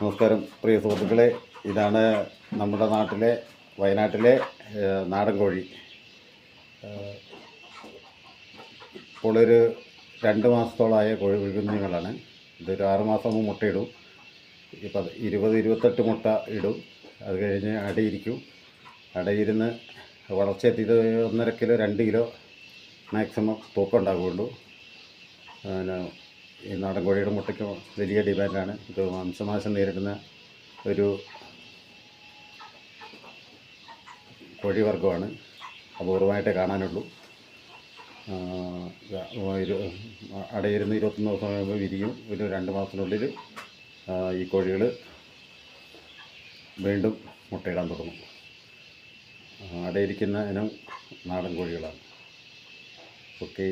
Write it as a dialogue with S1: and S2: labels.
S1: നമസ്കാരം പ്രിയ സുഹൃത്തുക്കളെ, ഇതാണ് നമ്മുടെ നാട്ടിലെ വയനാട്ടിലെ നാടൻ കോഴി. ഇപ്പോൾ ഒരു 2 മാസത്തോളമായ കോഴി കുഞ്ഞുങ്ങളാണ്. ഇതൊരു 6 മാസം മുട്ടയിടും. ഇപ്പം 20-28 മുട്ട ഇടും. അത് കഴിഞ്ഞ് അടയിരിക്കും. അടയിരുന്ന് വളർച്ചയെത്തിയത് 1.5 കിലോ 2 കിലോ മാക്സിമം തൂക്കം ഉണ്ടാകുകയുള്ളൂ. പിന്നെ ഈ നാടൻ കോഴിയുടെ മുട്ടയ്ക്ക് വലിയ ഡിമാൻഡാണ്. ഇത് വംശനാശം നേരിടുന്ന ഒരു കോഴി വർഗ്ഗമാണ്. അപൂർവമായിട്ടേ കാണാനുള്ളൂ. അടയിരുന്ന് 21 ദിവസം കഴിയുമ്പോൾ വിരിയും. ഒരു 2 മാസത്തിനുള്ളിൽ ഈ കോഴികൾ വീണ്ടും മുട്ടയിടാൻ തുടങ്ങും. അടയിരിക്കുന്ന ഇനം നാടൻ കോഴികളാണ്. ഓക്കെ.